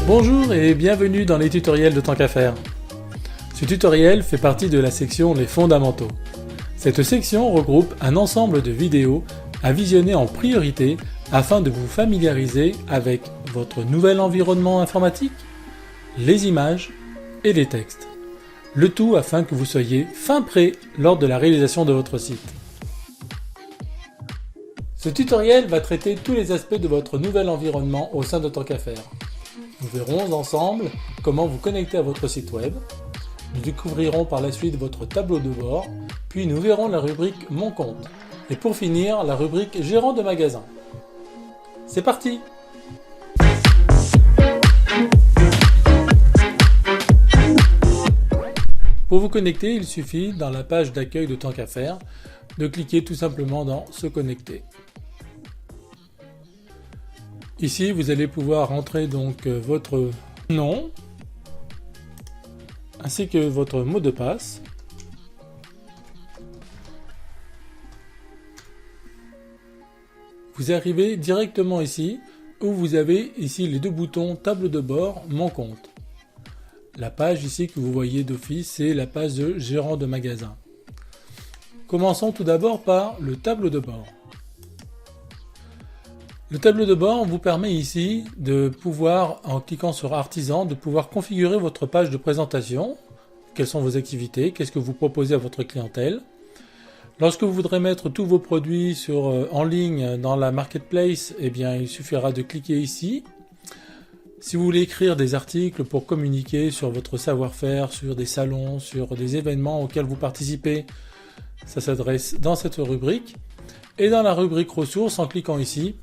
Bonjour et bienvenue dans les tutoriels de Tant qu'à faire. Ce tutoriel fait partie de la section Les fondamentaux. Cette section regroupe un ensemble de vidéos à visionner en priorité afin de vous familiariser avec votre nouvel environnement informatique, les images et les textes. Le tout afin que vous soyez fin prêt lors de la réalisation de votre site. Ce tutoriel va traiter tous les aspects de votre nouvel environnement au sein de Tant qu'à faire. Nous verrons ensemble comment vous connecter à votre site web. Nous découvrirons par la suite votre tableau de bord, puis nous verrons la rubrique Mon compte. Et pour finir, la rubrique Gérant de magasin. C'est parti! Pour vous connecter, il suffit, dans la page d'accueil de Tant qu'à faire, de cliquer tout simplement dans Se connecter. Ici, vous allez pouvoir entrer donc votre nom, ainsi que votre mot de passe. Vous arrivez directement ici, où vous avez ici les deux boutons Table de bord, Mon compte. La page ici que vous voyez d'office, c'est la page de Gérant de magasin. Commençons tout d'abord par le tableau de bord. Le tableau de bord vous permet ici de pouvoir, en cliquant sur Artisan, de pouvoir configurer votre page de présentation. Quelles sont vos activités, qu'est-ce que vous proposez à votre clientèle. Lorsque vous voudrez mettre tous vos produits en ligne dans la marketplace, eh bien, il suffira de cliquer ici. Si vous voulez écrire des articles pour communiquer sur votre savoir-faire, sur des salons, sur des événements auxquels vous participez, ça s'adresse dans cette rubrique. Et dans la rubrique ressources, en cliquant ici,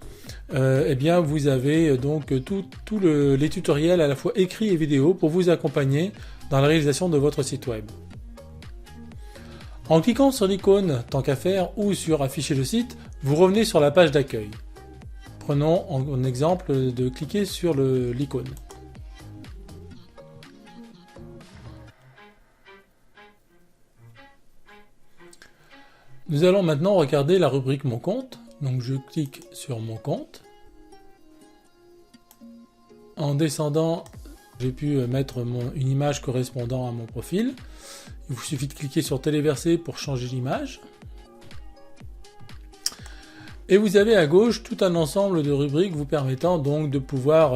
eh bien, vous avez donc tous les tutoriels à la fois écrits et vidéo pour vous accompagner dans la réalisation de votre site web. En cliquant sur l'icône Tant qu'à faire ou sur Afficher le site, vous revenez sur la page d'accueil. Prenons en exemple de cliquer sur l'icône. Nous allons maintenant regarder la rubrique Mon compte. Donc je clique sur Mon compte. En descendant, j'ai pu mettre une image correspondant à mon profil. Il vous suffit de cliquer sur Téléverser pour changer l'image. Et vous avez à gauche tout un ensemble de rubriques vous permettant donc de pouvoir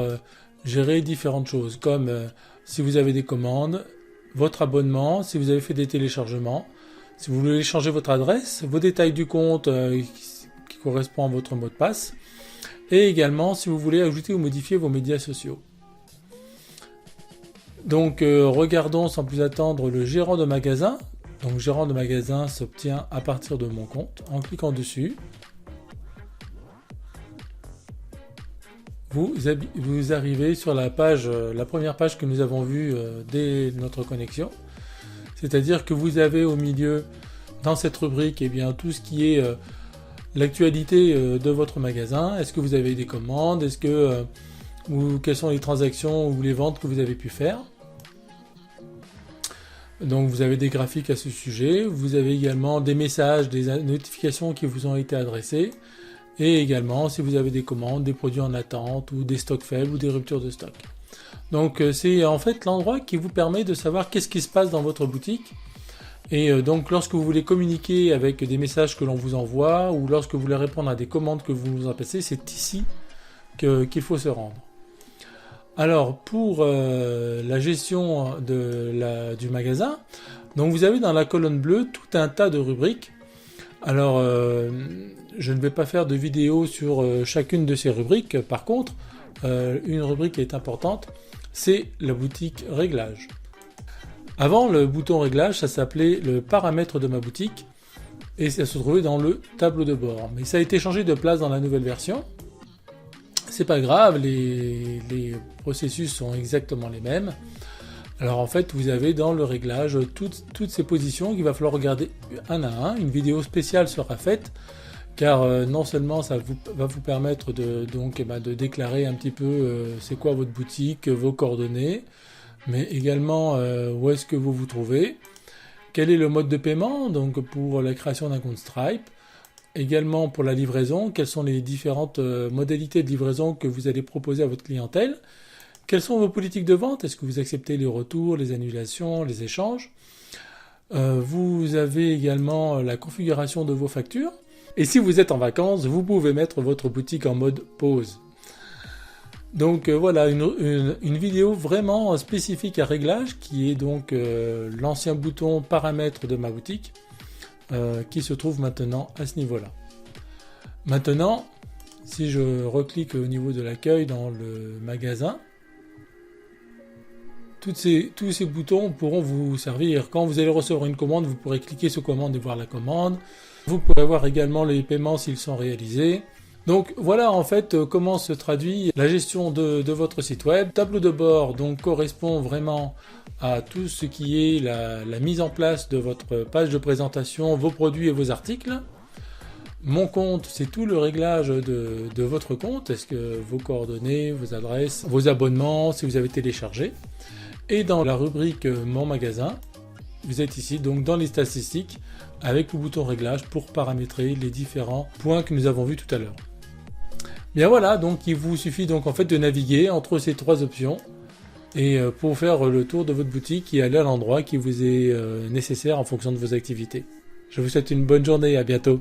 gérer différentes choses, comme si vous avez des commandes, votre abonnement, si vous avez fait des téléchargements, si vous voulez changer votre adresse, vos détails du compte qui correspond à votre mot de passe, et également si vous voulez ajouter ou modifier vos médias sociaux. Donc regardons sans plus attendre le gérant de magasin. Donc gérant de magasin s'obtient à partir de Mon compte. En cliquant dessus, vous arrivez sur la première page que nous avons vue dès notre connexion. C'est-à-dire que vous avez au milieu, dans cette rubrique, eh bien, tout ce qui est l'actualité de votre magasin. Est-ce que vous avez des commandes? Quelles sont les transactions ou les ventes que vous avez pu faire? Donc vous avez des graphiques à ce sujet. Vous avez également des messages, des notifications qui vous ont été adressées. Et également si vous avez des commandes, des produits en attente ou des stocks faibles ou des ruptures de stock. Donc c'est en fait l'endroit qui vous permet de savoir qu'est-ce qui se passe dans votre boutique. Et donc lorsque vous voulez communiquer avec des messages que l'on vous envoie ou lorsque vous voulez répondre à des commandes que vous nous en passez, c'est ici qu'il faut se rendre. Alors pour la gestion du magasin, donc vous avez dans la colonne bleue tout un tas de rubriques. Alors je ne vais pas faire de vidéo sur chacune de ces rubriques. Par contre, une rubrique qui est importante, c'est la boutique réglage. Avant, le bouton réglage, ça s'appelait le paramètre de ma boutique et ça se trouvait dans le tableau de bord. Mais ça a été changé de place dans la nouvelle version. C'est pas grave, les processus sont exactement les mêmes. Alors en fait, vous avez dans le réglage toutes ces positions qu'il va falloir regarder un à un. Une vidéo spéciale sera faite car non seulement ça va vous permettre de déclarer un petit peu c'est quoi votre boutique, vos coordonnées, mais également où est-ce que vous vous trouvez, quel est le mode de paiement, donc pour la création d'un compte Stripe, également pour la livraison, quelles sont les différentes modalités de livraison que vous allez proposer à votre clientèle, Quelles sont vos politiques de vente? Est-ce que vous acceptez les retours, les annulations, les échanges? Vous avez également la configuration de vos factures. Et si vous êtes en vacances, vous pouvez mettre votre boutique en mode pause. Donc voilà, une vidéo vraiment spécifique à réglage qui est donc l'ancien bouton paramètres de ma boutique qui se trouve maintenant à ce niveau-là. Maintenant, si je reclique au niveau de l'accueil dans le magasin, tous ces boutons pourront vous servir. Quand vous allez recevoir une commande, vous pourrez cliquer sur commande et voir la commande. Vous pourrez voir également les paiements s'ils sont réalisés. Donc voilà en fait comment se traduit la gestion de votre site web. Tableau de bord donc correspond vraiment à tout ce qui est la mise en place de votre page de présentation, vos produits et vos articles. Mon compte, c'est tout le réglage de votre compte. Est-ce que vos coordonnées, vos adresses, vos abonnements, si vous avez téléchargé. Et dans la rubrique Mon magasin, vous êtes ici donc dans les statistiques avec le bouton réglage pour paramétrer les différents points que nous avons vus tout à l'heure. Bien voilà, donc il vous suffit donc en fait de naviguer entre ces trois options et pour faire le tour de votre boutique et aller à l'endroit qui vous est nécessaire en fonction de vos activités. Je vous souhaite une bonne journée, à bientôt.